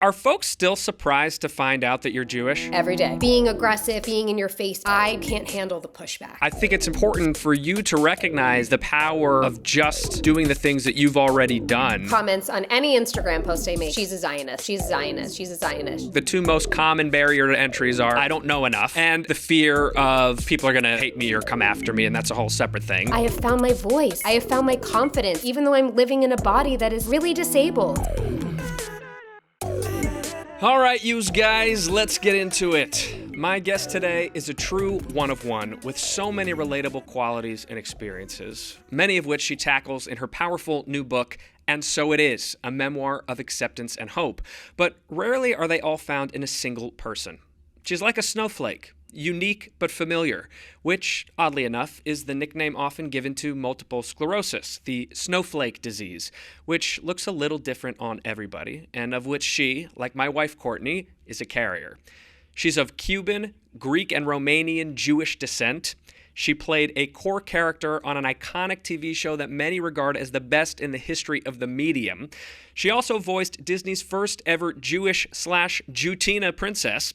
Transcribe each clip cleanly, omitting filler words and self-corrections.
Are folks still surprised to find out that you're Jewish? Every day. Being aggressive, being in your face, I can't handle the pushback. I think it's important for you to recognize the power of just doing the things that you've already done. Comments on any Instagram post I make, she's a Zionist, she's a Zionist, she's a Zionist. The two most common barrier to entries are, I don't know enough, and the fear of people are gonna hate me or come after me, and that's a whole separate thing. I have found my voice. I have found my confidence, even though I'm living in a body that is really disabled. All right, yous guys, let's get into it. My guest today is a true one of one with so many relatable qualities and experiences, many of which she tackles in her powerful new book, And So It Is, a memoir of acceptance and hope. But rarely are they all found in a single person. She's like a snowflake, unique but familiar, which, oddly enough, is the nickname often given to multiple sclerosis, the snowflake disease, which looks a little different on everybody, and of which she, like my wife Courtney, is a carrier. She's of Cuban, Greek, and Romanian Jewish descent. She played a core character on an iconic TV show that many regard as the best in the history of the medium. She also voiced Disney's first ever Jewish/Jutina princess.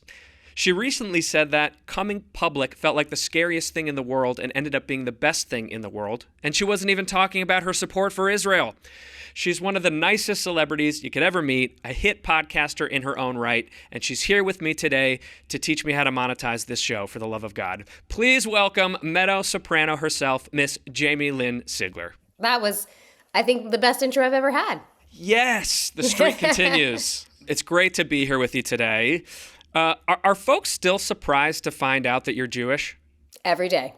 She recently said that coming public felt like the scariest thing in the world and ended up being the best thing in the world. And she wasn't even talking about her support for Israel. She's one of the nicest celebrities you could ever meet, a hit podcaster in her own right, and she's here with me today to teach me how to monetize this show for the love of God. Please welcome Meadow Soprano herself, Miss Jamie-Lynn Sigler. That was, I think, the best intro I've ever had. Yes, the streak continues. It's great to be here with you today. Are folks still surprised to find out that you're Jewish? Every day.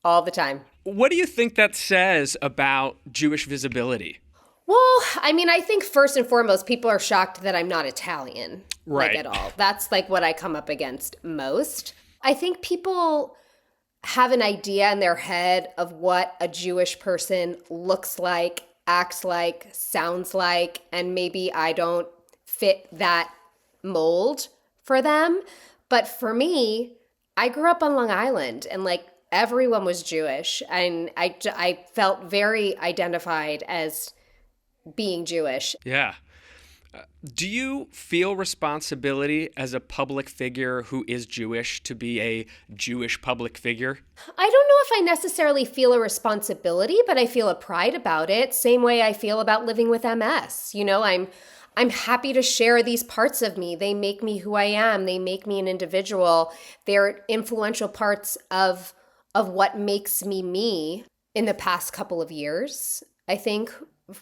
All the time. What do you think that says about Jewish visibility? Well, I mean, I think first and foremost, people are shocked that I'm not Italian. Right. Like, at all. That's like what I come up against most. I think people have an idea in their head of what a Jewish person looks like, acts like, sounds like, and maybe I don't fit that mold for them. But for me, I grew up on Long Island and like everyone was Jewish. And I felt very identified as being Jewish. Yeah. Do you feel responsibility as a public figure who is Jewish to be a Jewish public figure? I don't know if I necessarily feel a responsibility, but I feel a pride about it. Same way I feel about living with MS. You know, I'm happy to share these parts of me. They make me who I am. They make me an individual. They're influential parts of what makes me me in the past couple of years. I think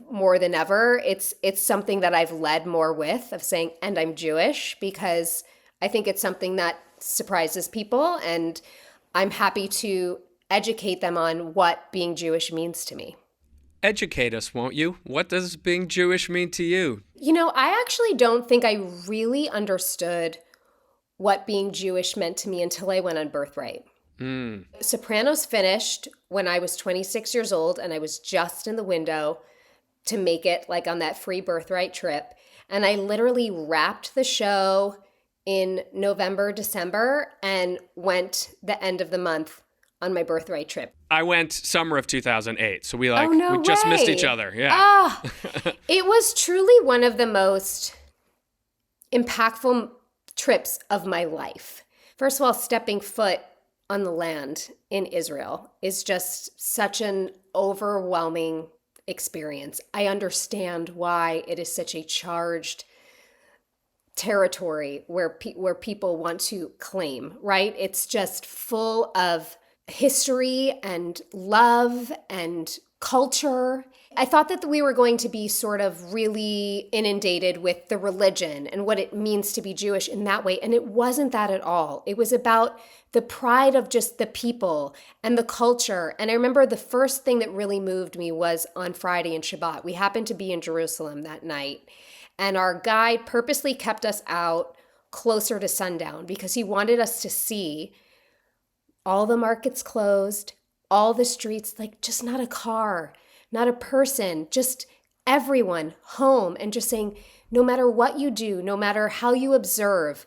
more than ever, it's something that I've led more with, of saying, and I'm Jewish, because I think it's something that surprises people, and I'm happy to educate them on what being Jewish means to me. Educate us, won't you? What does being Jewish mean to you? You know, I actually don't think I really understood what being Jewish meant to me until I went on Birthright. Sopranos finished when I was 26 years old, and I was just in the window to make it, like, on that free Birthright trip. And I literally wrapped the show in November, December, and went the end of the month on my Birthright trip. I went summer of 2008, so we no just way. missed each other. Yeah. It was truly one of the most impactful trips of my life. First of all, stepping foot on the land in Israel is just such an overwhelming experience. I understand why it is such a charged territory where people want to claim, right? It's just full of history and love and culture. I thought that we were going to be sort of really inundated with the religion and what it means to be Jewish in that way. And it wasn't that at all. It was about the pride of just the people and the culture. And I remember the first thing that really moved me was on Friday and Shabbat. We happened to be in Jerusalem that night. And our guide purposely kept us out closer to sundown because he wanted us to see all the markets closed, all the streets, like just not a car, not a person, just everyone home, and just saying, no matter what you do, no matter how you observe,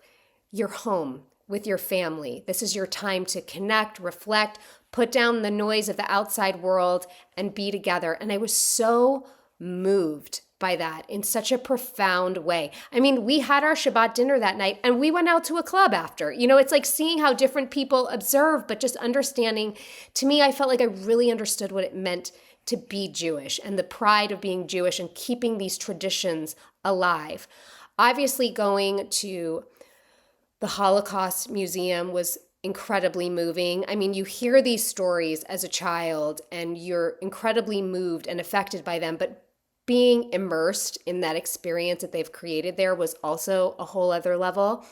you're home with your family. This is your time to connect, reflect, put down the noise of the outside world and be together. And I was so moved by by that in such a profound way. I mean, we had our Shabbat dinner that night and we went out to a club after. You know, it's like seeing how different people observe, but just understanding. To me, I felt like I really understood what it meant to be Jewish and the pride of being Jewish and keeping these traditions alive. Obviously, going to the Holocaust Museum was incredibly moving. I mean, you hear these stories as a child and you're incredibly moved and affected by them, but being immersed in that experience that they've created there was also a whole other level.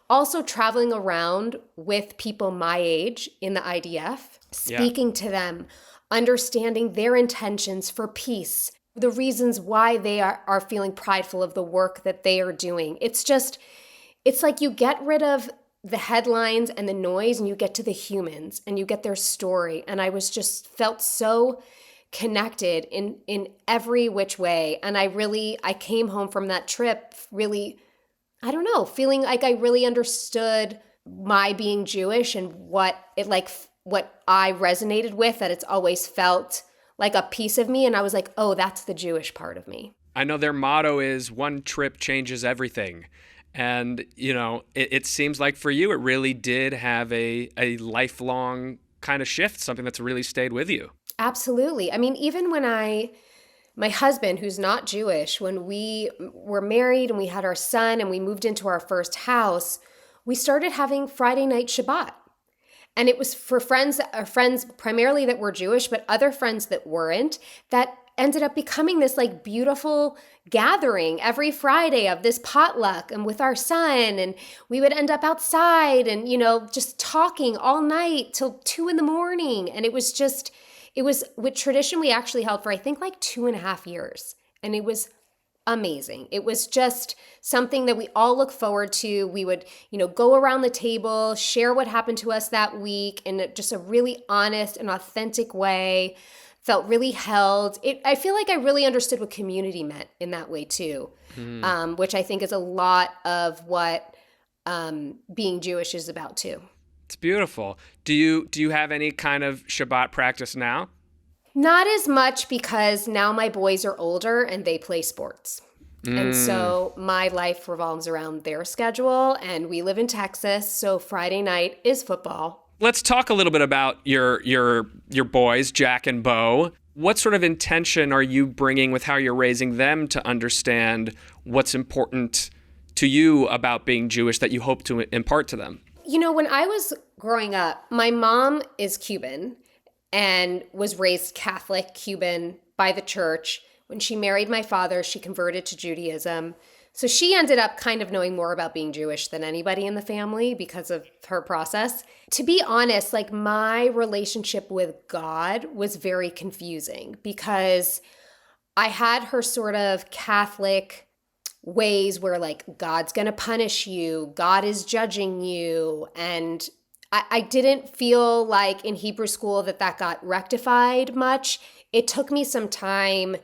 Also traveling around with people my age in the IDF, speaking to them, understanding their intentions for peace, the reasons why they are feeling prideful of the work that they are doing. It's like you get rid of the headlines and the noise and you get to the humans and you get their story. And I was just felt so connected in every which way. And I came home from that trip really, I don't know, feeling like I really understood my being Jewish and what I resonated with, that it's always felt like a piece of me. And I was like, oh, that's the Jewish part of me. I know their motto is one trip changes everything. And, you know, it seems like for you, it really did have a lifelong kind of shift, something that's really stayed with you. Absolutely. I mean, even when my husband, who's not Jewish, when we were married and we had our son and we moved into our first house, we started having Friday night Shabbat. And it was for friends primarily that were Jewish, but other friends that weren't, that ended up becoming this like beautiful gathering every Friday of this potluck and with our son. And we would end up outside and, you know, just talking all night till 2 a.m. And it was with tradition we actually held for, I think, like 2.5 years. And it was amazing. It was just something that we all look forward to. We would, you know, go around the table, share what happened to us that week in just a really honest and authentic way. Felt really held. I feel like I really understood what community meant in that way too, which I think is a lot of what being Jewish is about too. It's beautiful. Do you have any kind of Shabbat practice now? Not as much, because now my boys are older and they play sports. And so my life revolves around their schedule, and we live in Texas, so Friday night is football. Let's talk a little bit about your boys, Jack and Bo. What sort of intention are you bringing with how you're raising them to understand what's important to you about being Jewish that you hope to impart to them? You know, when I was growing up, my mom is Cuban and was raised Catholic Cuban by the church. When she married my father, she converted to Judaism. So she ended up kind of knowing more about being Jewish than anybody in the family because of her process. To be honest, like, my relationship with God was very confusing because I had her sort of Catholic ways where, like, God's going to punish you, God is judging you. And I didn't feel like in Hebrew school that got rectified much. It took me some time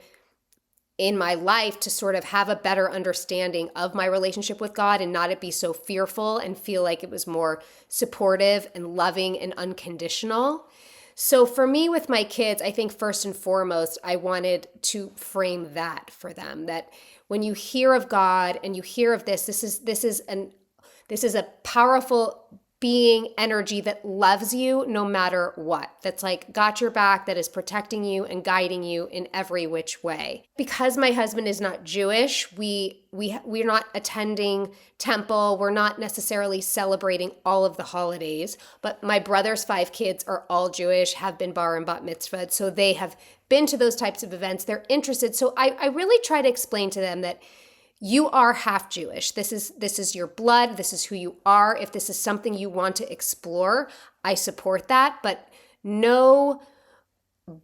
in my life to sort of have a better understanding of my relationship with God and not it be so fearful and feel like it was more supportive and loving and unconditional. So for me with my kids, I think first and foremost, I wanted to frame that for them, that when you hear of God and you hear of this is a powerful being, energy that loves you no matter what, that's like got your back, that is protecting you and guiding you in every which way. Because my husband is not Jewish, we're not attending temple, we're not necessarily celebrating all of the holidays, but my brother's 5 kids are all Jewish, have been bar and bat mitzvah, so they have been to those types of events, they're interested. So I really try to explain to them that you are half Jewish. This is your blood. This is who you are. If this is something you want to explore, I support that. But no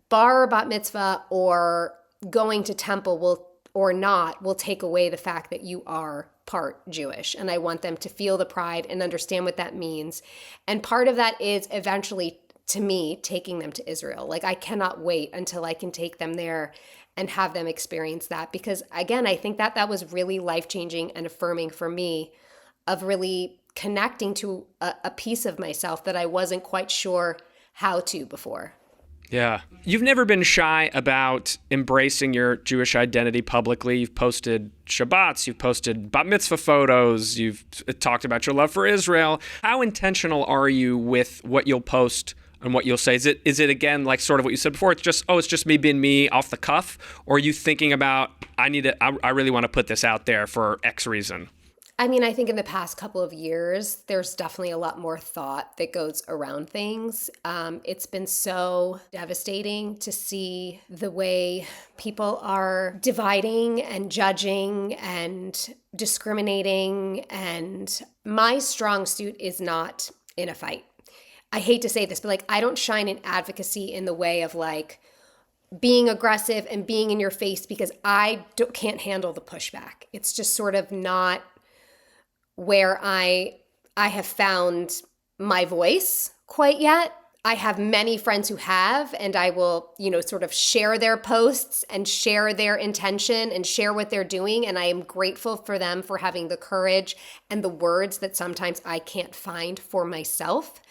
bar or bat mitzvah or going to temple will take away the fact that you are part Jewish. And I want them to feel the pride and understand what that means. And part of that is eventually, to me, taking them to Israel. Like, I cannot wait until I can take them there and have them experience that. Because again, I think that was really life-changing and affirming for me, of really connecting to a piece of myself that I wasn't quite sure how to before. Yeah. You've never been shy about embracing your Jewish identity publicly. You've posted Shabbats, you've posted bat mitzvah photos, you've talked about your love for Israel. How intentional are you with what you'll post and what you'll say? Is it again, like sort of what you said before, it's just me being me off the cuff? Or are you thinking about, I really want to put this out there for X reason? I mean, I think in the past couple of years, there's definitely a lot more thought that goes around things. It's been so devastating to see the way people are dividing and judging and discriminating. And my strong suit is not in a fight. I hate to say this, but like, I don't shine in advocacy in the way of like being aggressive and being in your face because I can't handle the pushback. It's just sort of not where I have found my voice quite yet. I have many friends who have, and I will, sort of share their posts and share their intention and share what they're doing. And I am grateful for them for having the courage and the words that sometimes I can't find for myself.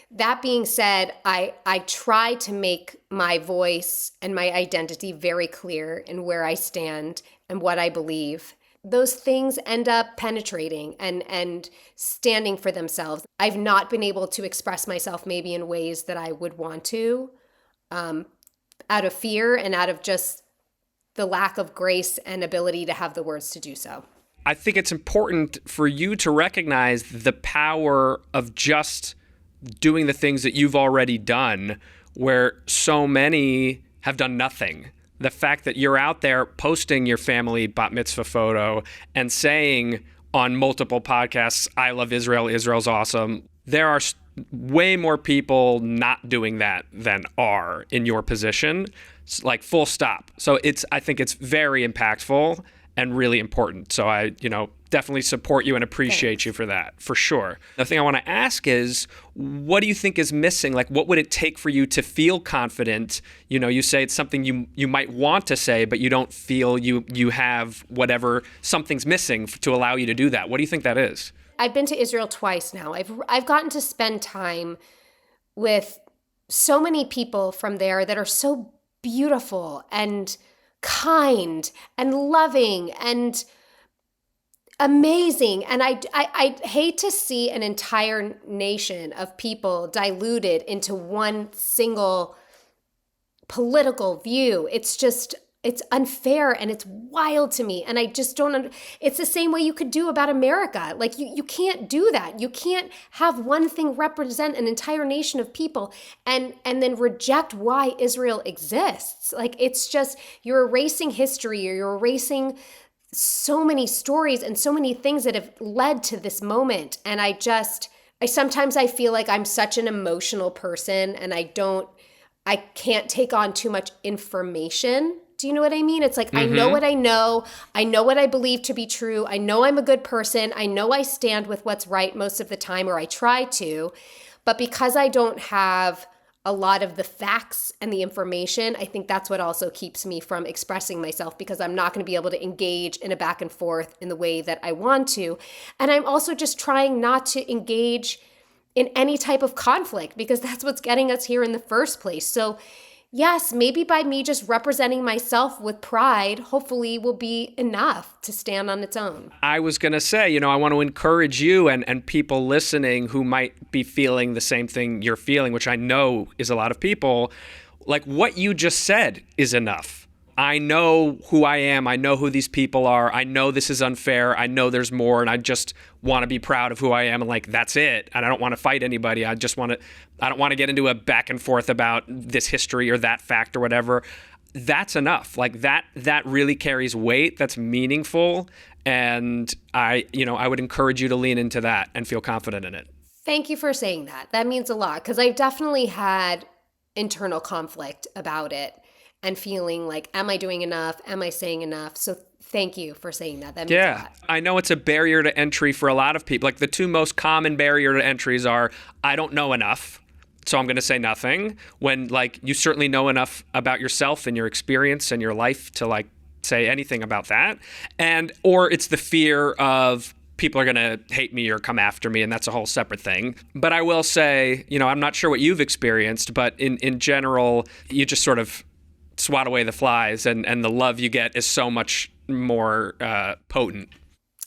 That being said, I try to make my voice and my identity very clear in where I stand and what I believe. Those things end up penetrating and standing for themselves. I've not been able to express myself maybe in ways that I would want to, out of fear and out of just the lack of grace and ability to have the words to do so. I think it's important for you to recognize the power of just doing the things that you've already done, where so many have done nothing. The fact that you're out there posting your family bat mitzvah photo and saying on multiple podcasts, I love Israel, Israel's awesome. There are way more people not doing that than are in your position, like full stop. So I think it's very impactful and really important. So I, definitely support you and appreciate you for that, for sure. The thing I want to ask is, what do you think is missing? Like, what would it take for you to feel confident? You say it's something you might want to say, but you don't feel you have whatever, something's missing to allow you to do that. What do you think that is? I've been to Israel twice now. I've gotten to spend time with so many people from there that are so beautiful and kind and loving and amazing. And I hate to see an entire nation of people diluted into one single political view. It's unfair and it's wild to me. And I just don't, it's the same way you could do about America. Like you can't do that. You can't have one thing represent an entire nation of people and then reject why Israel exists. Like it's just, you're erasing history, or you're erasing so many stories and so many things that have led to this moment. And I sometimes I feel like I'm such an emotional person and I can't take on too much information. Do you know what I mean? It's like, I know what I know what I believe to be true. I know I'm a good person. I know I stand with what's right most of the time, or I try to. But because I don't have a lot of the facts and the information, I think that's what also keeps me from expressing myself, because I'm not going to be able to engage in a back and forth in the way that I want to. And I'm also just trying not to engage in any type of conflict, because that's what's getting us here in the first place. So yes, maybe by me just representing myself with pride, hopefully will be enough to stand on its own. I was going to say, I want to encourage you and people listening who might be feeling the same thing you're feeling, which I know is a lot of people, like what you just said is enough. I know who I am. I know who these people are. I know this is unfair. I know there's more, and I just want to be proud of who I am, and like that's it. And I don't want to fight anybody. I don't want to get into a back and forth about this history or that fact or whatever. That's enough. Like that really carries weight. That's meaningful, and I would encourage you to lean into that and feel confident in it. Thank you for saying that. That means a lot, because I've definitely had internal conflict about it. And feeling like, am I doing enough? Am I saying enough? So thank you for saying that. That means a lot. I know it's a barrier to entry for a lot of people. Like the two most common barrier to entries are, I don't know enough, so I'm going to say nothing. When like you certainly know enough about yourself and your experience and your life to like say anything about that. Or it's the fear of people are going to hate me or come after me, and that's a whole separate thing. But I will say, I'm not sure what you've experienced, but in general, you just sort of swat away the flies, and the love you get is so much more potent.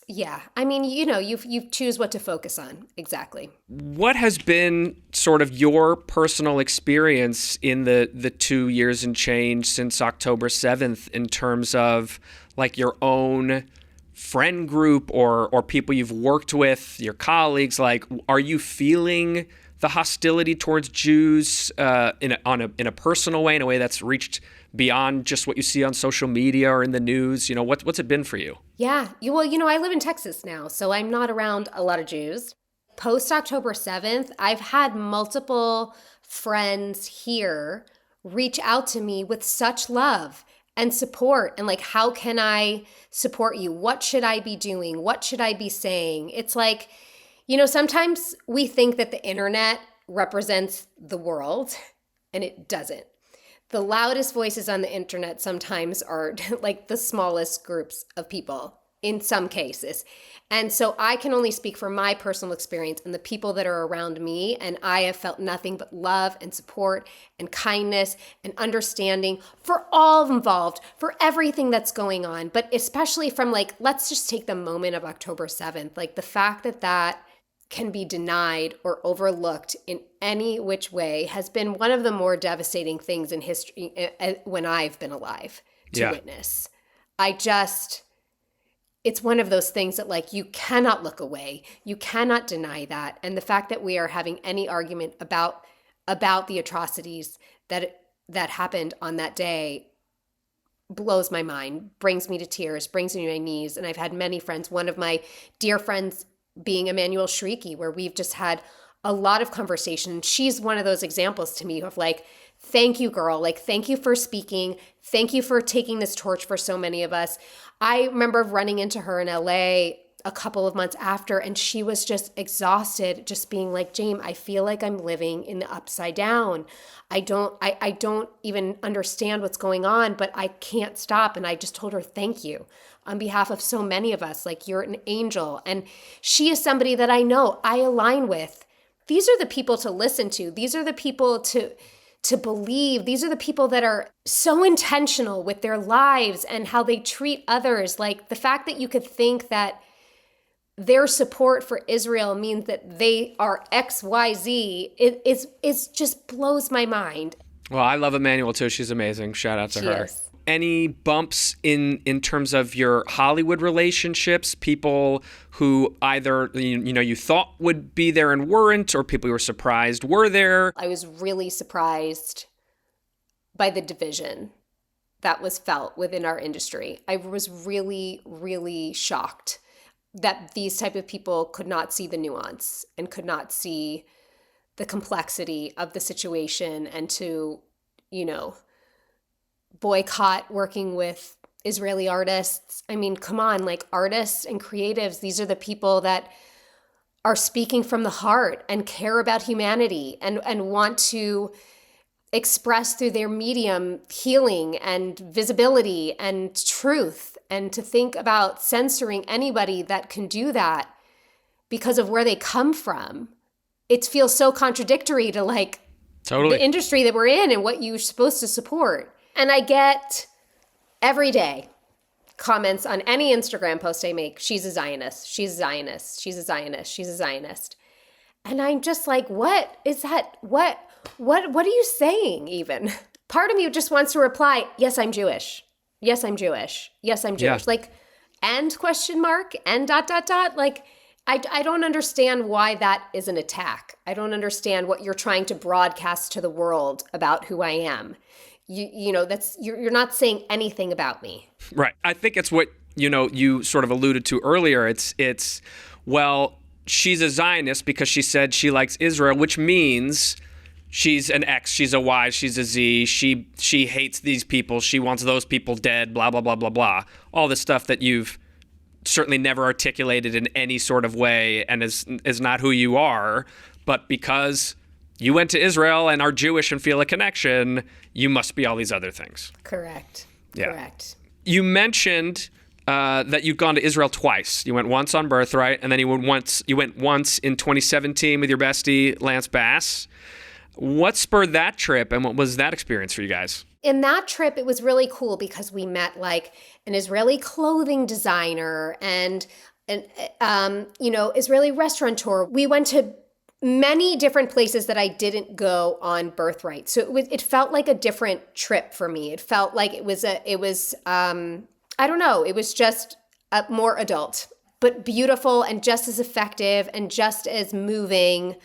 Yeah. I mean, you choose what to focus on. Exactly. What has been sort of your personal experience in the 2 years and change since October 7th in terms of like your own friend group or people you've worked with, your colleagues? Like, are you feeling the hostility towards Jews in a personal way, in a way that's reached beyond just what you see on social media or in the news? What's it been for you? Yeah. I live in Texas now, so I'm not around a lot of Jews. Post October 7th, I've had multiple friends here reach out to me with such love and support, and like, how can I support you? What should I be doing? What should I be saying? It's like, sometimes we think that the internet represents the world, and it doesn't. The loudest voices on the internet sometimes are like the smallest groups of people in some cases. And so I can only speak from my personal experience and the people that are around me. And I have felt nothing but love and support and kindness and understanding for all involved, for everything that's going on. But especially from like, let's just take the moment of October 7th, like the fact that can be denied or overlooked in any which way has been one of the more devastating things in history when I've been alive to witness. It's one of those things that like, you cannot look away. You cannot deny that. And the fact that we are having any argument about the atrocities that happened on that day blows my mind, brings me to tears, brings me to my knees. And I've had many friends, one of my dear friends being Emmanuel Shrieky, where we've just had a lot of conversation. She's one of those examples to me of like, thank you, girl. Like, thank you for speaking. Thank you for taking this torch for so many of us. I remember running into her in LA a couple of months after, and she was just exhausted, just being like, Jame, I feel like I'm living in the upside down. I don't even understand what's going on, but I can't stop. And I just told her, thank you on behalf of so many of us. Like, you're an angel. And she is somebody that I know I align with. These are the people to listen to. These are the people to believe. These are the people that are so intentional with their lives and how they treat others. Like, the fact that you could think that their support for Israel means that they are XYZ, it just blows my mind. Well, I love Emmanuel too. She's amazing. Shout out to her. Is. Any bumps in terms of your Hollywood relationships? People who either you thought would be there and weren't, or people you were surprised were there? I was really surprised by the division that was felt within our industry. I was really, really shocked that these type of people could not see the nuance and could not see the complexity of the situation, and to, boycott working with Israeli artists. I mean, come on, like, artists and creatives, these are the people that are speaking from the heart and care about humanity and want to express through their medium healing and visibility and truth. And to think about censoring anybody that can do that because of where they come from, it feels so contradictory to like totally the industry that we're in and what you're supposed to support. And I get every day comments on any Instagram post I make, she's a Zionist, she's a Zionist, she's a Zionist, she's a Zionist. And I'm just like, what is that? What are you saying even? Part of me just wants to reply, yes, I'm Jewish. Yes, I'm Jewish. Yes, I'm Jewish. Yeah. Like, and question mark, and ... Like, I don't understand why that is an attack. I don't understand what you're trying to broadcast to the world about who I am. You're not saying anything about me. Right. I think it's what, you sort of alluded to earlier. It's well, she's a Zionist because she said she likes Israel, which means she's an X, she's a Y, she's a Z, she hates these people, she wants those people dead, blah, blah, blah, blah, blah. All this stuff that you've certainly never articulated in any sort of way and is not who you are, but because you went to Israel and are Jewish and feel a connection, you must be all these other things. Correct. Yeah. Correct. You mentioned that you'd gone to Israel twice. You went once on Birthright, and then you went once in 2017 with your bestie, Lance Bass. What spurred that trip, and what was that experience for you guys? In that trip, it was really cool because we met like an Israeli clothing designer and an Israeli restaurateur. We went to many different places that I didn't go on Birthright. So it felt like a different trip for me. It felt like it was just more adult, but beautiful and just as effective and just as moving.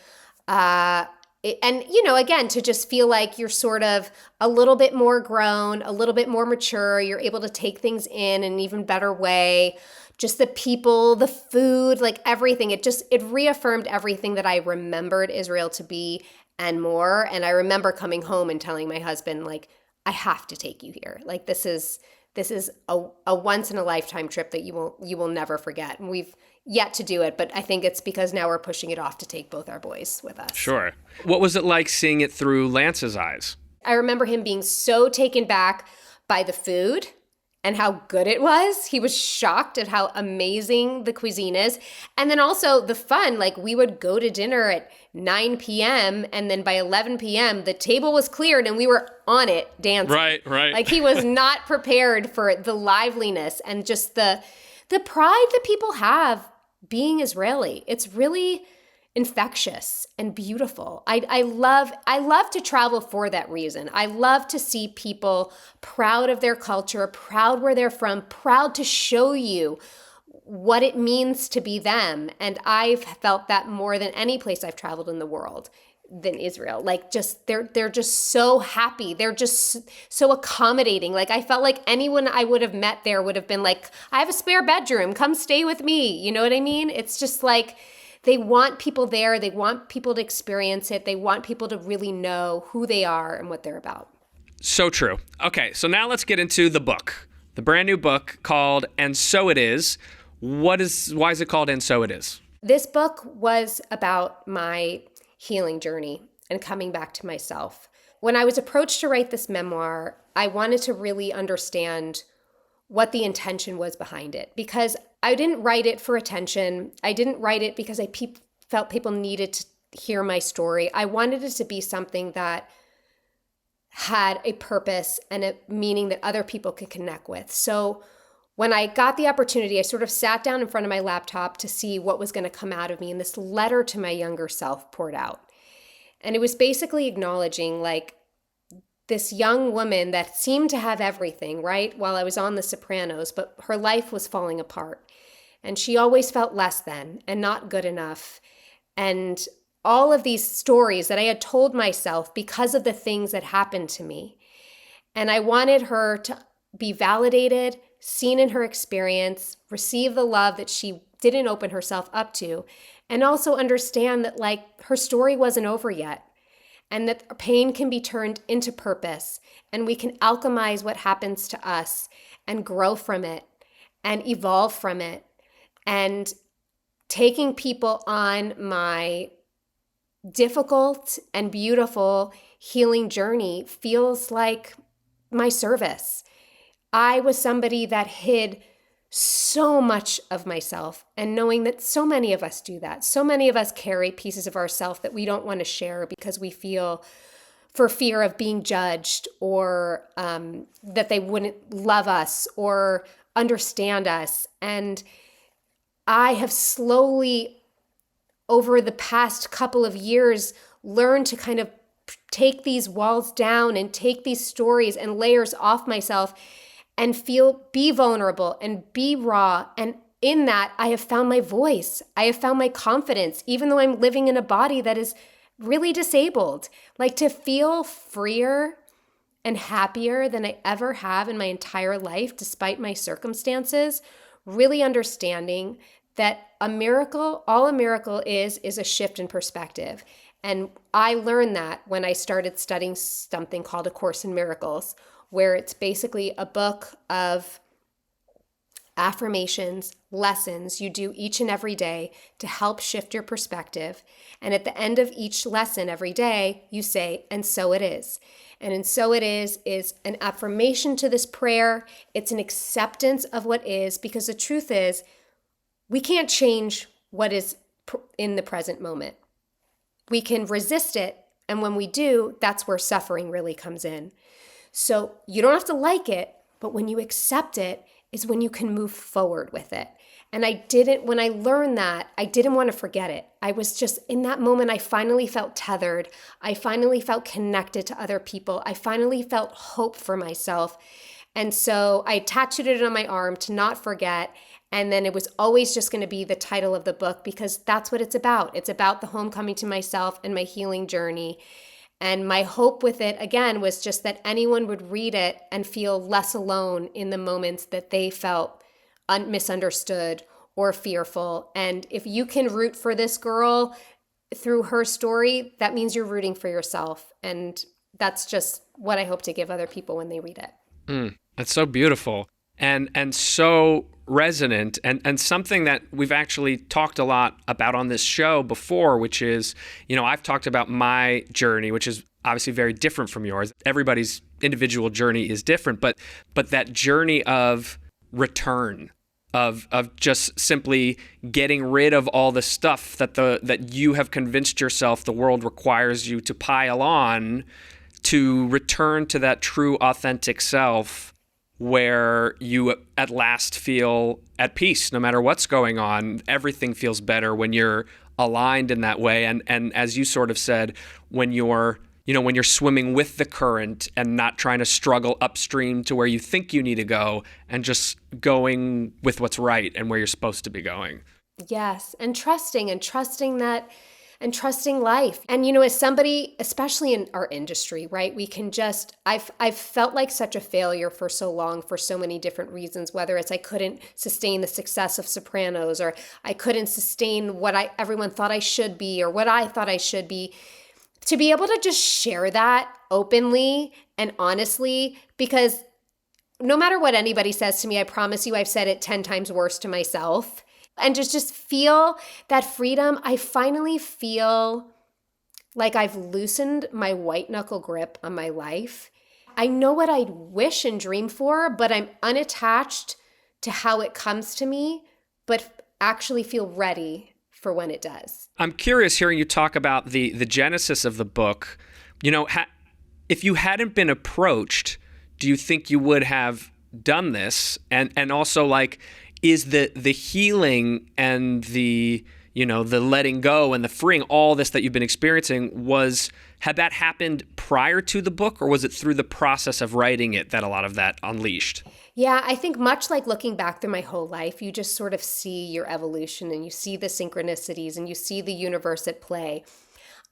Again, to just feel like you're sort of a little bit more grown, a little bit more mature. You're able to take things in an even better way. Just the people, the food, like everything. It reaffirmed everything that I remembered Israel to be and more. And I remember coming home and telling my husband, like, I have to take you here. Like, this is a once in a lifetime trip that you will never forget. And we've yet to do it, but I think it's because now we're pushing it off to take both our boys with us. Sure. What was it like seeing it through Lance's eyes? I remember him being so taken back by the food and how good it was. He was shocked at how amazing the cuisine is. And then also the fun, like we would go to dinner at 9 p.m. and then by 11 p.m. the table was cleared and we were on it dancing. Right. Like he was not prepared for the liveliness and just the pride that people have being Israeli. It's really infectious and beautiful. I love to travel for that reason. I love to see people proud of their culture, proud where they're from, proud to show you what it means to be them. And I've felt that more than any place I've traveled in the world than Israel. Like just they're just so happy. They're just so accommodating. Like I felt like anyone I would have met there would have been like, I have a spare bedroom, come stay with me. You know what I mean? It's just like they want people there. They want people to experience it. They want people to really know who they are and what they're about. So true. Okay, so now let's get into the book, the brand new book called And So It Is. Why is it called And So It Is? This book was about my healing journey and coming back to myself. When I was approached to write this memoir, I wanted to really understand what the intention was behind it, because I didn't write it for attention. I didn't write it because I felt people needed to hear my story. I wanted it to be something that had a purpose and a meaning that other people could connect with. So when I got the opportunity, I sort of sat down in front of my laptop to see what was going to come out of me, and this letter to my younger self poured out. And it was basically acknowledging like this young woman that seemed to have everything, right? While I was on The Sopranos, but her life was falling apart. And she always felt less than and not good enough. And all of these stories that I had told myself because of the things that happened to me. And I wanted her to be validated, seen in her experience, receive the love that she didn't open herself up to, and also understand that like her story wasn't over yet. And that pain can be turned into purpose, and we can alchemize what happens to us and grow from it and evolve from it. And taking people on my difficult and beautiful healing journey feels like my service. I was somebody that hid so much of myself, and knowing that so many of us do that. So many of us carry pieces of ourselves that we don't want to share because we feel for fear of being judged, or that they wouldn't love us or understand us. And I have slowly, over the past couple of years, learned to kind of take these walls down and take these stories and layers off myself and be vulnerable and be raw. And in that, I have found my voice. I have found my confidence, even though I'm living in a body that is really disabled. Like to feel freer and happier than I ever have in my entire life, despite my circumstances, really understanding that all a miracle is a shift in perspective. And I learned that when I started studying something called A Course in Miracles, where it's basically a book of affirmations, lessons you do each and every day to help shift your perspective. And at the end of each lesson every day, you say, and so it is. And so it is an affirmation to this prayer. It's an acceptance of what is, because the truth is, we can't change what is in the present moment. We can resist it. And when we do, that's where suffering really comes in. So you don't have to like it, but when you accept it is when you can move forward with it. And when I learned that, I didn't want to forget it. I was just, in that moment, I finally felt tethered. I finally felt connected to other people. I finally felt hope for myself. And so I tattooed it on my arm to not forget. And then it was always just going to be the title of the book, because that's what it's about. It's about the homecoming to myself and my healing journey. And my hope with it, again, was just that anyone would read it and feel less alone in the moments that they felt misunderstood or fearful. And if you can root for this girl through her story, that means you're rooting for yourself. And that's just what I hope to give other people when they read it. That's so beautiful and so resonant, and something that we've actually talked a lot about on this show before, which is, I've talked about my journey, which is obviously very different from yours. Everybody's individual journey is different, but that journey of return, of just simply getting rid of all the stuff that you have convinced yourself the world requires you to pile on, to return to that true authentic self where you at last feel at peace no matter what's going on. Everything feels better when you're aligned in that way. And as you sort of said, when you're swimming with the current and not trying to struggle upstream to where you think you need to go, and just going with what's right and where you're supposed to be going. Yes. And trusting that, and trusting life. And, as somebody, especially in our industry, right, I've felt like such a failure for so long for so many different reasons, whether it's I couldn't sustain the success of Sopranos, or I couldn't sustain what everyone thought I should be, or what I thought I should be. To be able to just share that openly and honestly, because no matter what anybody says to me, I promise you I've said it 10 times worse to myself. And just feel that freedom. I finally feel like I've loosened my white knuckle grip on my life. I know what I wish and dream for, but I'm unattached to how it comes to me, but actually feel ready for when it does. I'm curious hearing you talk about the genesis of the book. If you hadn't been approached, do you think you would have done this? And also, like, is the healing and the letting go and the freeing, all this that you've been experiencing, had that happened prior to the book, or was it through the process of writing it that a lot of that unleashed? Yeah, I think much like looking back through my whole life, you just sort of see your evolution, and you see the synchronicities, and you see the universe at play.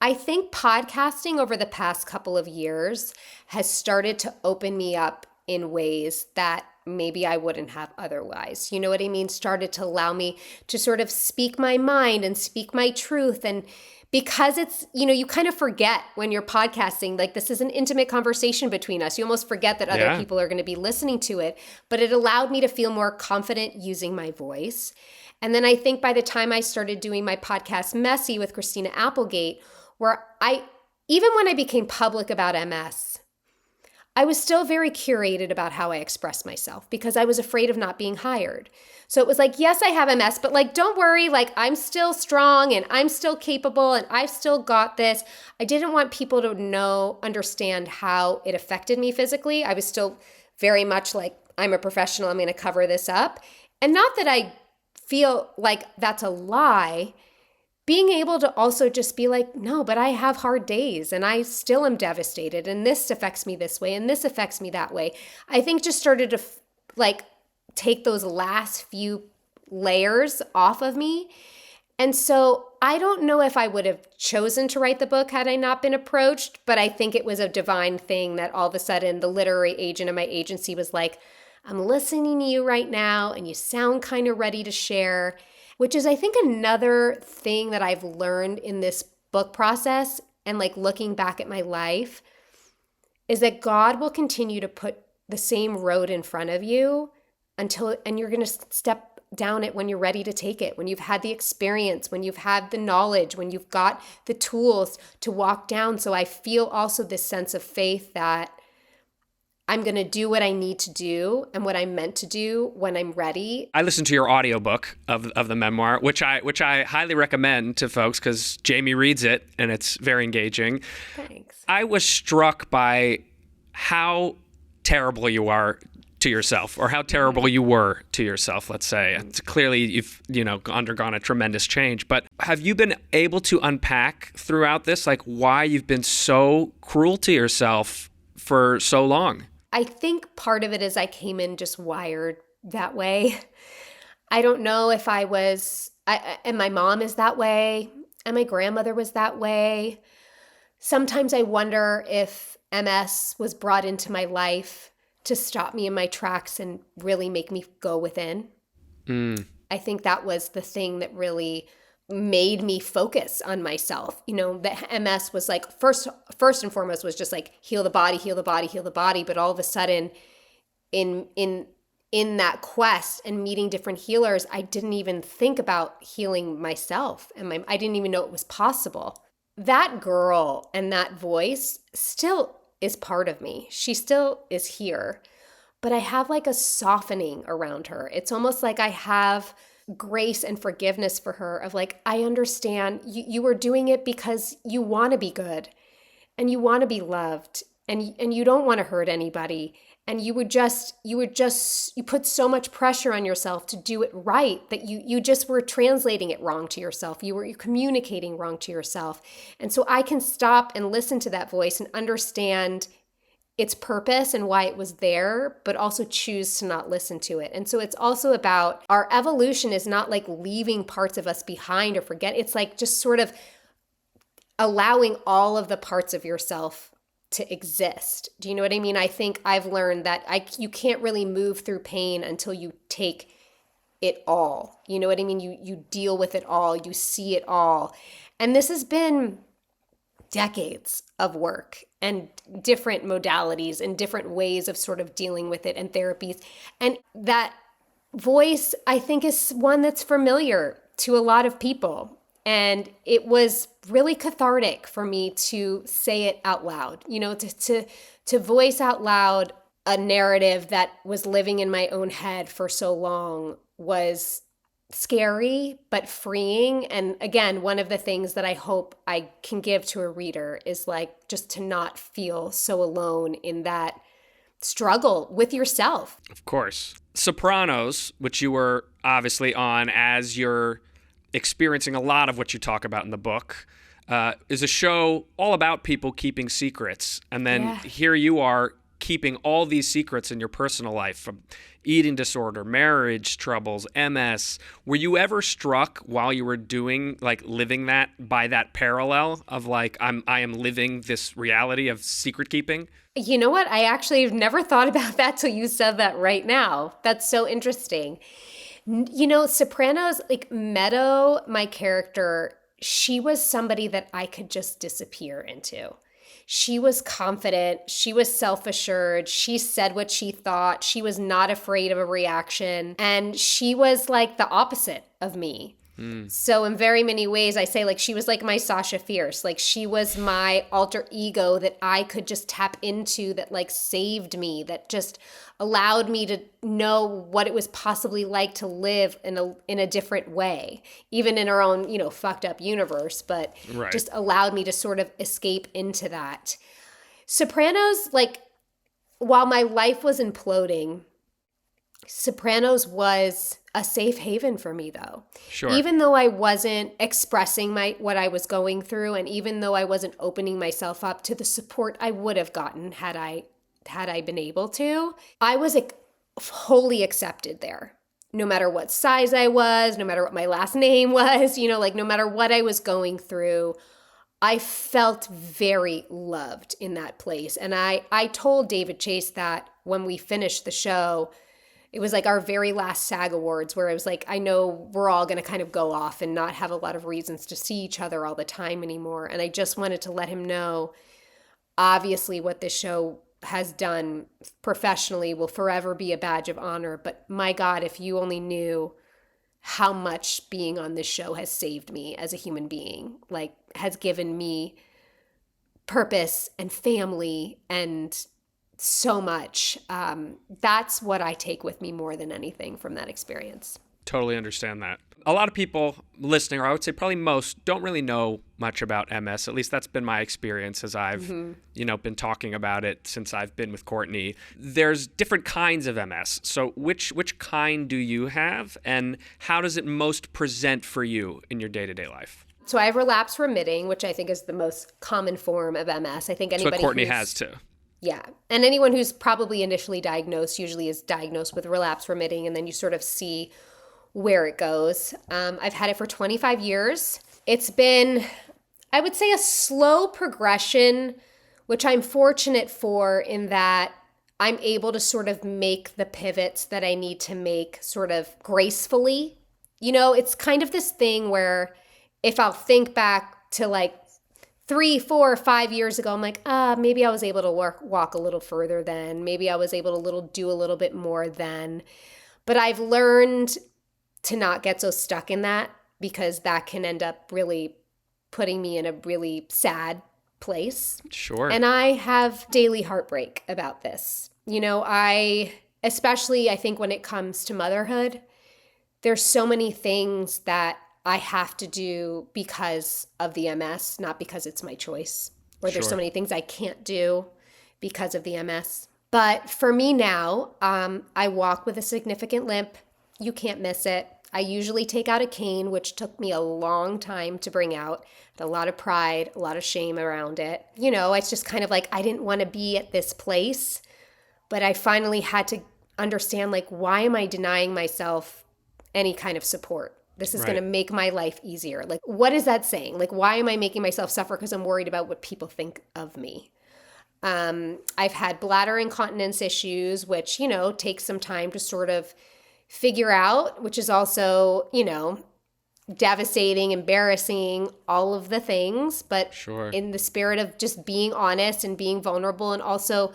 I think podcasting over the past couple of years has started to open me up in ways that maybe I wouldn't have otherwise. You know what I mean? Started to allow me to sort of speak my mind and speak my truth. And because it's, you kind of forget when you're podcasting, like, this is an intimate conversation between us. You almost forget that other people are going to be listening to it. But it allowed me to feel more confident using my voice. And then I think by the time I started doing my podcast Messy with Christina Applegate, where even when I became public about MS, I was still very curated about how I expressed myself, because I was afraid of not being hired. So it was like, yes, I have MS, but like, don't worry, like, I'm still strong and I'm still capable and I've still got this. I didn't want people to understand how it affected me physically. I was still very much like, I'm a professional, I'm going to cover this up. And not that I feel like that's a lie. Being able to also just be like, no, but I have hard days and I still am devastated, and this affects me this way and this affects me that way. I think just started to take those last few layers off of me. And so I don't know if I would have chosen to write the book had I not been approached, but I think it was a divine thing that all of a sudden the literary agent of my agency was like, I'm listening to you right now and you sound kind of ready to share. Which is, I think, another thing that I've learned in this book process, and like looking back at my life, is that God will continue to put the same road in front of you and you're going to step down it when you're ready to take it, when you've had the experience, when you've had the knowledge, when you've got the tools to walk down. So I feel also this sense of faith that I'm going to do what I need to do and what I'm meant to do when I'm ready. I listened to your audiobook of the memoir, which I highly recommend to folks because Jamie reads it and it's very engaging. Thanks. I was struck by how terrible you are to yourself, or how terrible you were to yourself, let's say. It's clearly you've undergone a tremendous change, but have you been able to unpack throughout this like why you've been so cruel to yourself for so long? I think part of it is I came in just wired that way. I don't know if and my mom is that way, and my grandmother was that way. Sometimes I wonder if MS was brought into my life to stop me in my tracks and really make me go within. I think that was the thing that really made me focus on myself. The MS was like, first and foremost was just like heal the body, heal the body, heal the body. But all of a sudden in that quest and meeting different healers, I didn't even think about healing myself. And I didn't even know it was possible. That girl and that voice still is part of me. She still is here, but I have like a softening around her. It's almost like I have grace and forgiveness for her of like, I understand you were doing it because you want to be good and you want to be loved and you don't want to hurt anybody. And you put so much pressure on yourself to do it right that you just were translating it wrong to yourself. You're communicating wrong to yourself. And so I can stop and listen to that voice and understand its purpose and why it was there, but also choose to not listen to it. And so it's also about our evolution is not like leaving parts of us behind or forget. It's like just sort of allowing all of the parts of yourself to exist. Do you know what I mean? I think I've learned that you can't really move through pain until you take it all. You know what I mean? You deal with it all, you see it all. And this has been decades of work and different modalities and different ways of sort of dealing with it and therapies. And that voice, I think, is one that's familiar to a lot of people. And it was really cathartic for me to say it out loud, to voice out loud a narrative that was living in my own head for so long was scary, but freeing. And again, one of the things that I hope I can give to a reader is like just to not feel so alone in that struggle with yourself. Of course. Sopranos, which you were obviously on as you're experiencing a lot of what you talk about in the book, is a show all about people keeping secrets. And then here you are keeping all these secrets in your personal life, from eating disorder, marriage troubles, MS. Were you ever struck while you were living that by that parallel of like, I am living this reality of secret keeping? You know what? I actually have never thought about that till you said that right now. That's so interesting. Sopranos, like Meadow, my character, she was somebody that I could just disappear into. She was confident. She was self-assured. She said what she thought. She was not afraid of a reaction. And she was like the opposite of me. So in very many ways, I say like she was like my Sasha Fierce. Like she was my alter ego that I could just tap into, that like saved me, that just allowed me to know what it was possibly like to live in a different way, even in our own, fucked up universe, but just allowed me to sort of escape into that. Sopranos, like while my life was imploding, Sopranos was a safe haven for me, though. Sure. Even though I wasn't expressing what I was going through, and even though I wasn't opening myself up to the support I would have gotten had I been able to, I was wholly accepted there. No matter what size I was, no matter what my last name was, no matter what I was going through, I felt very loved in that place. And I told David Chase that when we finished the show. It was like our very last SAG Awards, where I was like, I know we're all going to kind of go off and not have a lot of reasons to see each other all the time anymore. And I just wanted to let him know, obviously, what this show has done professionally will forever be a badge of honor. But my God, if you only knew how much being on this show has saved me as a human being, like has given me purpose and family and so much. That's what I take with me more than anything from that experience. Totally understand that. A lot of people listening, or I would say probably most, don't really know much about MS. At least that's been my experience as I've, been talking about it since I've been with Courtney. There's different kinds of MS. So which kind do you have, and how does it most present for you in your day-to-day life? So I have relapse remitting, which I think is the most common form of MS. I think anybody That's what Courtney has too. Yeah. And anyone who's probably initially diagnosed usually is diagnosed with relapse remitting, and then you sort of see where it goes. I've had it for 25 years. It's been, I would say, a slow progression, which I'm fortunate for in that I'm able to sort of make the pivots that I need to make sort of gracefully. It's kind of this thing where if I'll think back to like 3, 4, 5 years ago, I'm like, maybe I was able to walk a little further then. Maybe I was able to do a little bit more then. But I've learned to not get so stuck in that, because that can end up really putting me in a really sad place. Sure. And I have daily heartbreak about this. Especially I think when it comes to motherhood, there's so many things that I have to do because of the MS, not because it's my choice. Or there's so many things I can't do because of the MS. But for me now, I walk with a significant limp. You can't miss it. I usually take out a cane, which took me a long time to bring out. Had a lot of pride, a lot of shame around it. It's just kind of like I didn't want to be at this place, but I finally had to understand, like, why am I denying myself any kind of support? This is going to make my life easier. Like, what is that saying? Like, why am I making myself suffer because I'm worried about what people think of me? I've had bladder incontinence issues, which, takes some time to sort of figure out, which is also, devastating, embarrassing, all of the things. But in the spirit of just being honest and being vulnerable and also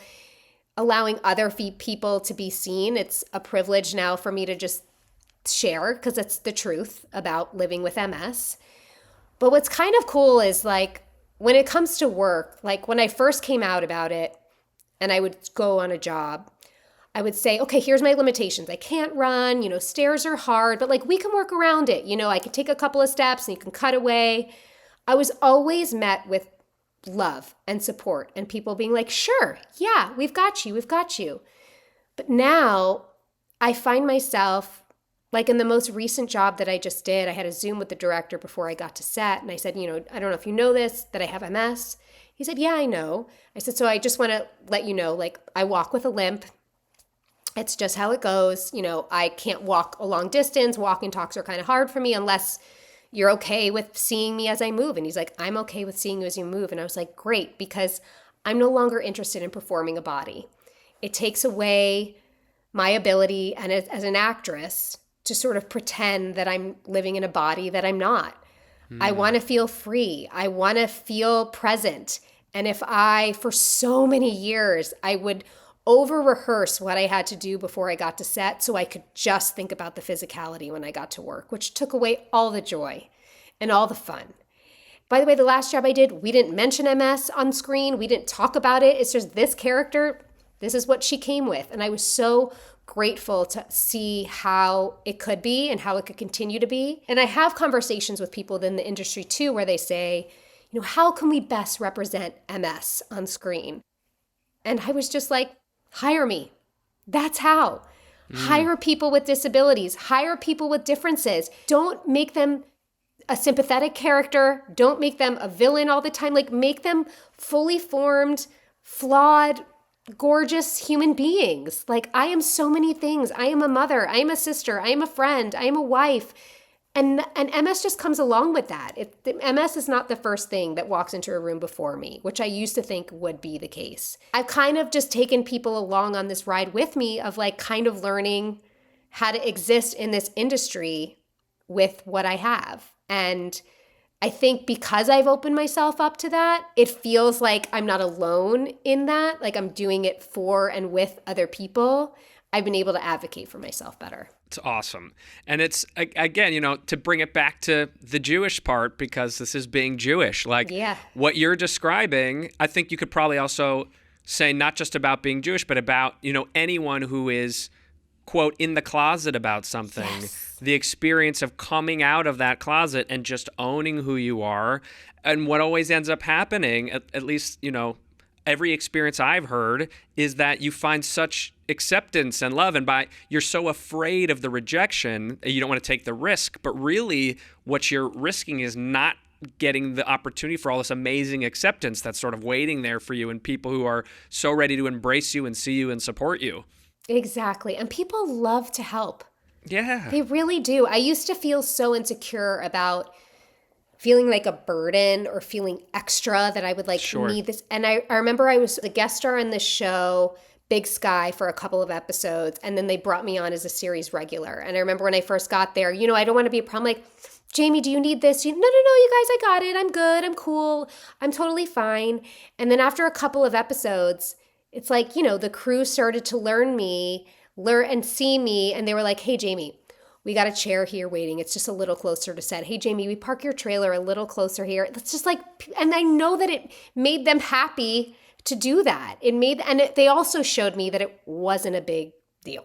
allowing other people to be seen, it's a privilege now for me to just share, because it's the truth about living with MS. But what's kind of cool is, like, when it comes to work, like when I first came out about it and I would go on a job, I would say, okay, here's my limitations. I can't run, stairs are hard, but like we can work around it. I could take a couple of steps and you can cut away. I was always met with love and support and people being like, sure, yeah, we've got you. But now I find myself, like in the most recent job that I just did, I had a Zoom with the director before I got to set. And I said, I don't know if you know this, that I have MS. He said, yeah, I know. I said, so I just want to let you know, like, I walk with a limp. It's just how it goes. I can't walk a long distance. Walk and talks are kind of hard for me unless you're okay with seeing me as I move. And he's like, I'm okay with seeing you as you move. And I was like, great, because I'm no longer interested in performing a body. It takes away my ability and as an actress to sort of pretend that I'm living in a body that I'm not. I want to feel free. I want to feel present. And if for so many years, I would over-rehearse what I had to do before I got to set so I could just think about the physicality when I got to work, which took away all the joy and all the fun. By the way, the last job I did, we didn't mention MS on screen. We didn't talk about it. It's just this character, this is what she came with. And I was so grateful to see how it could be and how it could continue to be. And I have conversations with people in the industry too, where they say, how can we best represent MS on screen? And I was just like, hire me. That's how. Hire people with disabilities. Hire people with differences. Don't make them a sympathetic character. Don't make them a villain all the time. Like, make them fully formed, flawed, gorgeous human beings. Like, I am so many things. I am a mother. I am a sister. I am a friend. I am a wife. And MS just comes along with that. MS is not the first thing that walks into a room before me, which I used to think would be the case. I've kind of just taken people along on this ride with me of like kind of learning how to exist in this industry with what I have. And I think because I've opened myself up to that, it feels like I'm not alone in that. Like I'm doing it for and with other people. I've been able to advocate for myself better. It's awesome. And it's, again, to bring it back to the Jewish part, because this is being Jewish. Like, what you're describing, I think you could probably also say not just about being Jewish, but about, anyone who is, quote, in the closet about something. Yes. The experience of coming out of that closet and just owning who you are. And what always ends up happening, at least, every experience I've heard, is that you find such acceptance and love, and you're so afraid of the rejection, you don't want to take the risk. But really, what you're risking is not getting the opportunity for all this amazing acceptance that's sort of waiting there for you, and people who are so ready to embrace you and see you and support you. Exactly. And people love to help. Yeah. They really do. I used to feel so insecure about feeling like a burden or feeling extra, that I would need this. And I remember I was a guest star on this show, Big Sky, for a couple of episodes. And then they brought me on as a series regular. And I remember when I first got there, I don't want to be a problem. Like, Jamie, do you need this? No, you guys, I got it. I'm good. I'm cool. I'm totally fine. And then after a couple of episodes, it's like, the crew started to learn and see me. And they were like, hey, Jamie, we got a chair here waiting. It's just a little closer to set. Hey, Jamie, we park your trailer a little closer here. It's just like, and I know that it made them happy to do that. They also showed me that it wasn't a big deal.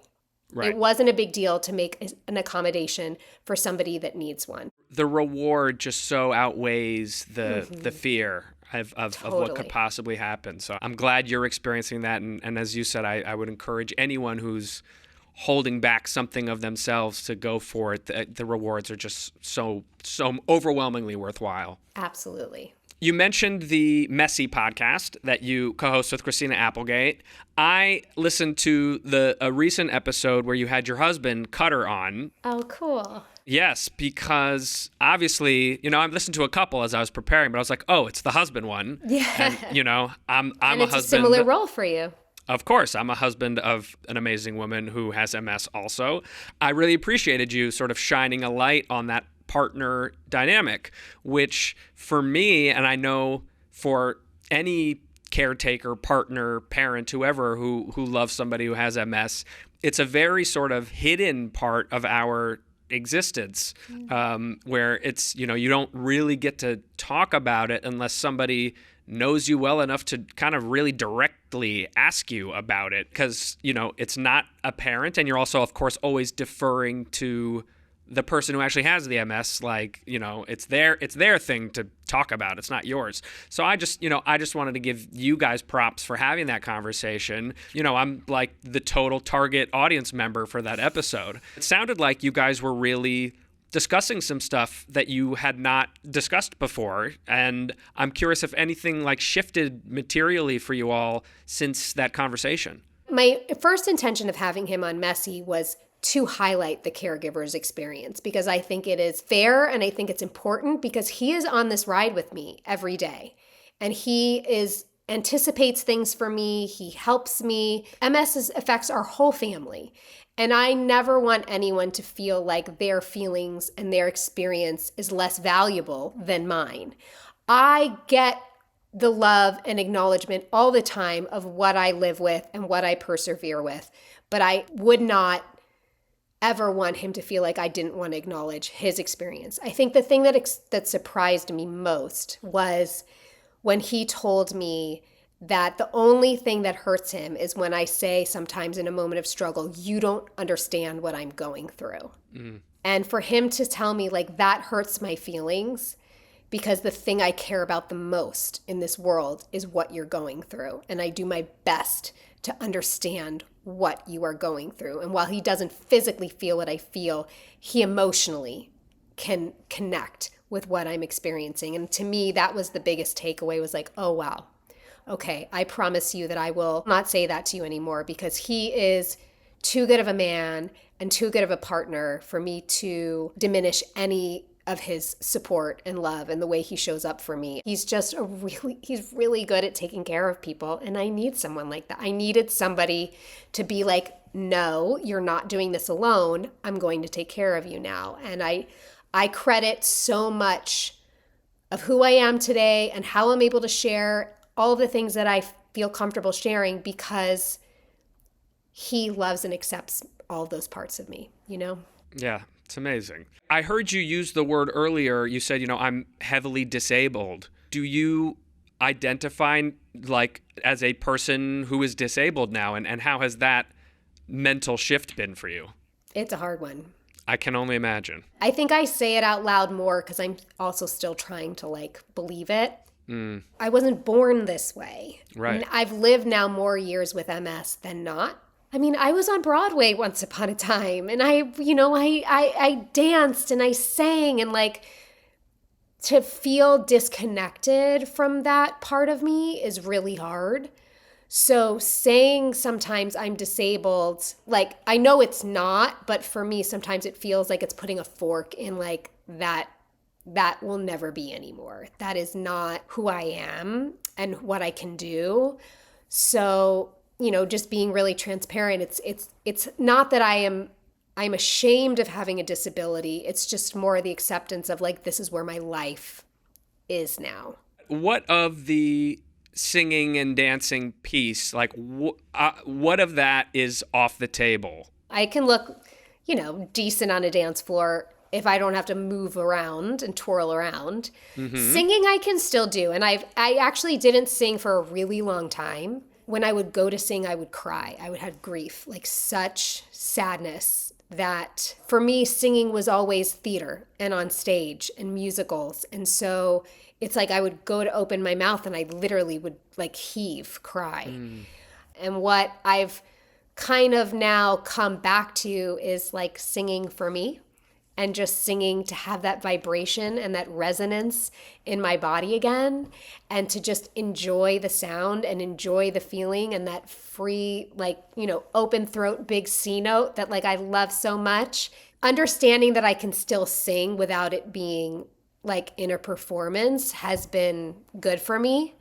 Right. It wasn't a big deal to make an accommodation for somebody that needs one. The reward just so outweighs the fear of what could possibly happen. So I'm glad you're experiencing that. And as you said, I would encourage anyone who's holding back something of themselves to go for it. The rewards are just so overwhelmingly worthwhile. Absolutely. You mentioned the Messy podcast that you co-host with Christina Applegate. I listened to a recent episode where you had your husband, Cutter, on. Oh, cool. Yes, because obviously, I listened to a couple as I was preparing, but I was like, oh, it's the husband one. Yeah. And, I'm and a it's husband. A similar role for you. Of course, I'm a husband of an amazing woman who has MS also. I really appreciated you sort of shining a light on that partner dynamic, which for me, and I know for any caretaker, partner, parent, whoever who loves somebody who has MS, it's a very sort of hidden part of our existence, where it's, you don't really get to talk about it unless somebody knows you well enough to kind of really directly ask you about it, because, it's not apparent. And you're also, of course, always deferring to the person who actually has the MS, like, it's their thing to talk about. It's not yours. So I just wanted to give you guys props for having that conversation. I'm like the total target audience member for that episode. It sounded like you guys were really discussing some stuff that you had not discussed before. And I'm curious if anything like shifted materially for you all since that conversation. My first intention of having him on Messy was to highlight the caregiver's experience, because I think it is fair and I think it's important, because he is on this ride with me every day and he anticipates things for me. He helps me. MS affects our whole family. And I never want anyone to feel like their feelings and their experience is less valuable than mine. I get the love and acknowledgement all the time of what I live with and what I persevere with, but I would not ever want him to feel like I didn't want to acknowledge his experience. I think the thing that surprised me most was when he told me that the only thing that hurts him is when I say sometimes in a moment of struggle, you don't understand what I'm going through. Mm. And for him to tell me like that hurts my feelings, because the thing I care about the most in this world is what you're going through. And I do my best to understand what you are going through. And while he doesn't physically feel what I feel, he emotionally can connect with what I'm experiencing. And to me, that was the biggest takeaway, was like, oh, wow. Okay, I promise you that I will not say that to you anymore, because he is too good of a man and too good of a partner for me to diminish any of his support and love and the way he shows up for me. He's just he's really good at taking care of people. And I need someone like that. I needed somebody to be like, no, you're not doing this alone. I'm going to take care of you now. And I credit so much of who I am today and how I'm able to share all of the things that I feel comfortable sharing, because he loves and accepts all those parts of me, you know? Yeah, it's amazing. I heard you use the word earlier. You said, I'm heavily disabled. Do you identify like as a person who is disabled now? And how has that mental shift been for you? It's a hard one. I can only imagine. I think I say it out loud more because I'm also still trying to like believe it. I wasn't born this way. Right. And I've lived now more years with MS than not. I mean, I was on Broadway once upon a time, and I danced and I sang, and like to feel disconnected from that part of me is really hard. So saying sometimes I'm disabled, like I know it's not, but for me sometimes it feels like it's putting a fork in like that will never be anymore. That is not who I am and what I can do. So, just being really transparent, it's not that I'm ashamed of having a disability. It's just more the acceptance of like, this is where my life is now. What of the singing and dancing piece, like what of that is off the table? I can look, decent on a dance floor if I don't have to move around and twirl around. Mm-hmm. Singing I can still do. And I actually didn't sing for a really long time. When I would go to sing, I would cry. I would have grief, like such sadness that for me, singing was always theater and on stage and musicals. And so it's like I would go to open my mouth and I literally would like heave, cry. And what I've kind of now come back to is like singing for me and just singing to have that vibration and that resonance in my body again, and to just enjoy the sound and enjoy the feeling and that free, like, open throat, big C note that like I love so much. Understanding that I can still sing without it being like in a performance has been good for me.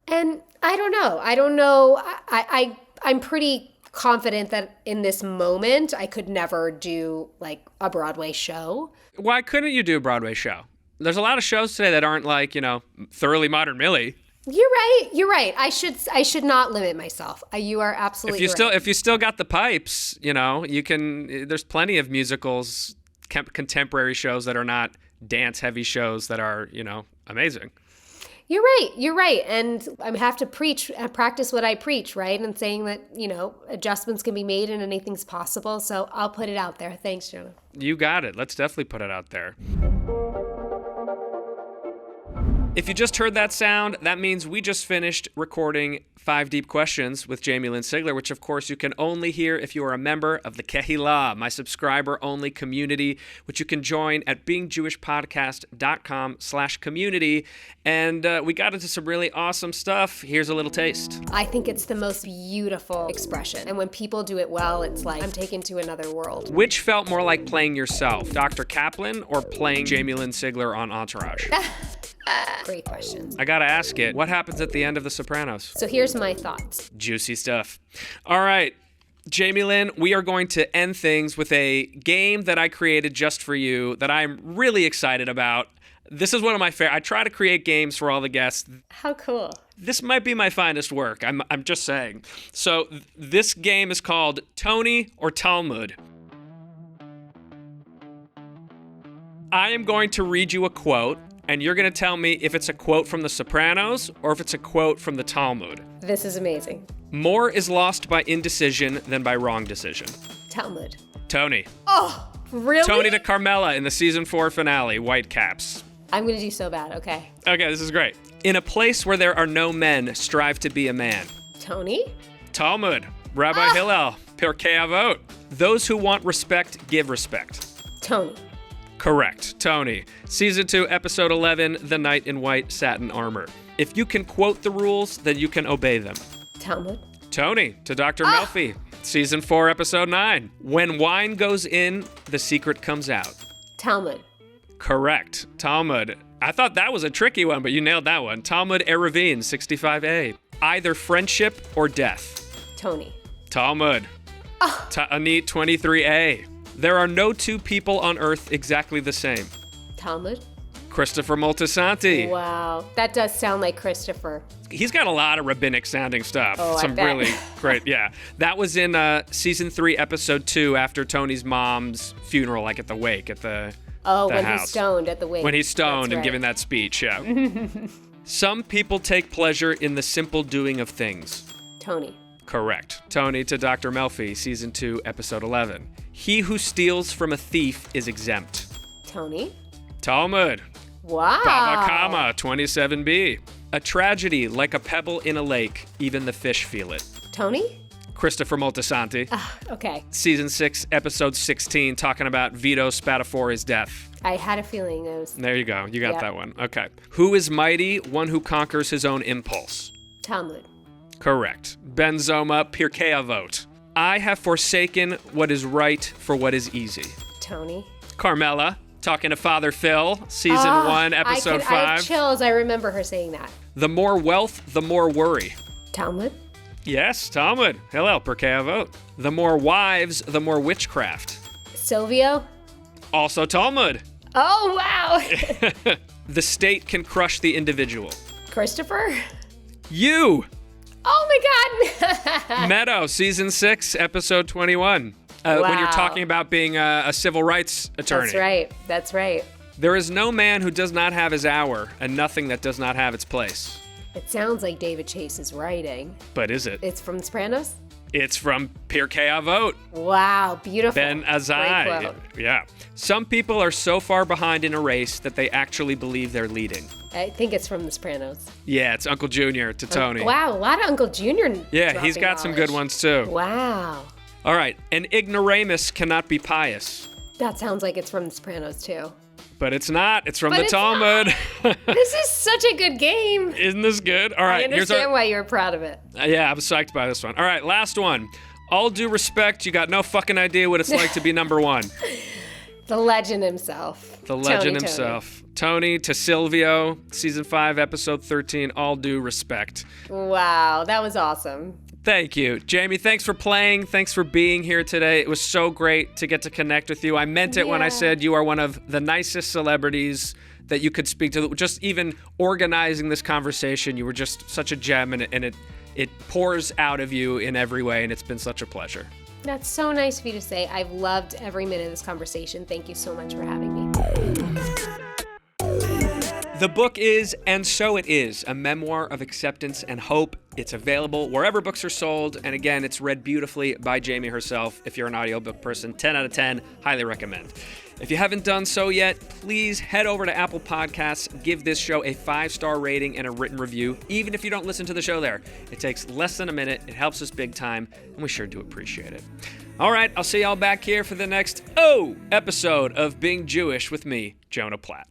And I don't know. I'm pretty confident that in this moment I could never do like a Broadway show. Why couldn't you do a Broadway show? There's a lot of shows today that aren't like, Thoroughly Modern Millie. You're right. I should not limit myself. You are absolutely right. If you still got the pipes, you can. There's plenty of musicals, contemporary shows that are not dance heavy shows that are, amazing. You're right. And I have to practice what I preach, right? And saying that, adjustments can be made and anything's possible. So I'll put it out there. Thanks, Jonah. You got it. Let's definitely put it out there. If you just heard that sound, that means we just finished recording 5 Deep Questions with Jamie-Lynn Sigler, which of course you can only hear if you are a member of the Kehillah, my subscriber-only community, which you can join at beingjewishpodcast.com/community. And we got into some really awesome stuff. Here's a little taste. I think it's the most beautiful expression. And when people do it well, it's like I'm taken to another world. Which felt more like playing yourself, Dr. Kaplan or playing Jamie-Lynn Sigler on Entourage? Great question. I gotta ask it. What happens at the end of The Sopranos? So here's my thoughts. Juicy stuff. All right, Jamie-Lynn, we are going to end things with a game that I created just for you that I'm really excited about. This is one of my favorite. I try to create games for all the guests. How cool. This might be my finest work. I'm just saying. So this game is called Tony or Talmud. I am going to read you a quote, and you're going to tell me if it's a quote from The Sopranos or if it's a quote from the Talmud. This is amazing. More is lost by indecision than by wrong decision. Talmud. Tony. Oh, really? Tony to Carmela in the season 4 finale, Whitecaps. I'm going to do so bad, okay. Okay, this is great. In a place where there are no men, strive to be a man. Tony? Talmud. Rabbi Hillel. Pirkei Avot. Those who want respect, give respect. Tony. Correct. Tony. Season 2, Episode 11, The Knight in White Satin Armor. If you can quote the rules, then you can obey them. Talmud. Tony to Dr. Melfi. Season 4, Episode 9. When wine goes in, the secret comes out. Talmud. Correct. Talmud. I thought that was a tricky one, but you nailed that one. Talmud Eruvin, 65a. Either friendship or death. Tony. Talmud. Ta'anit, 23a. There are no two people on earth exactly the same. Talmud. Christopher Moltisanti. Wow. That does sound like Christopher. He's got a lot of rabbinic sounding stuff. Oh, Some I bet. really great, yeah. That was in season 3, episode 2, after Tony's mom's funeral, like at the wake at the when house. he's stoned at the wake. When he's stoned That's and right. giving that speech, yeah. Some people take pleasure in the simple doing of things. Tony. Correct. Tony to Dr. Melfi, season 2, episode 11. He who steals from a thief is exempt. Tony. Talmud. Wow. Bava Kama, 27b. A tragedy like a pebble in a lake, even the fish feel it. Tony? Christopher Moltisanti. Okay. Season 6, episode 16, talking about Vito Spatafori's death. I had a feeling it was There you go. You got Yep. that one. Okay. Who is mighty? One who conquers his own impulse. Talmud. Correct. Ben Zoma, Pirkei Avot. I have forsaken what is right for what is easy. Tony. Carmela, talking to Father Phil, season 1, episode 5. I have chills. I remember her saying that. The more wealth, the more worry. Talmud. Yes, Talmud. Hillel, Pirkei Avot. The more wives, the more witchcraft. Silvio. Also Talmud. Oh, wow. The state can crush the individual. Christopher. You, Oh, my God. Meadow, season 6, episode 21. When you're Wow. talking about being a civil rights attorney. That's right. That's right. There is no man who does not have his hour, and nothing that does not have its place. It sounds like David Chase's writing. But is it? It's from The Sopranos? It's from Pirkei Avot, Wow, beautiful. Ben Great Azai. quote. Yeah. Some people are so far behind in a race that they actually believe they're leading. I think it's from The Sopranos. Yeah, it's Uncle Junior to Tony. Wow, a lot of Uncle Junior. Yeah, he's got some good ones too. Wow. All right, an ignoramus cannot be pious. That sounds like it's from The Sopranos, too. But it's not. It's from But the it's Talmud. This is such a good game. Isn't this good? All right, I understand why you're proud of it. Yeah, I'm psyched by this one. All right, last one. All due respect, you got no fucking idea what it's like to be number 1. The legend himself. The legend Tony. himself. Tony to Silvio, season 5, episode 13, all due respect. Wow, that was awesome. Thank you. Jamie, thanks for playing. Thanks for being here today. It was so great to get to connect with you. I meant it when I Yeah. said you are one of the nicest celebrities that you could speak to. Just even organizing this conversation, you were just such a gem, and it pours out of you in every way, and it's been such a pleasure. That's so nice of you to say. I've loved every minute of this conversation. Thank you so much for having me. The book is And So It Is, a memoir of acceptance and hope. It's available wherever books are sold. And again, it's read beautifully by Jamie herself. If you're an audiobook person, 10 out of 10, highly recommend. If you haven't done so yet, please head over to Apple Podcasts, give this show a 5-star rating and a written review, even if you don't listen to the show there. It takes less than a minute, it helps us big time, and we sure do appreciate it. All right, I'll see y'all back here for the next episode of Being Jewish with me, Jonah Platt.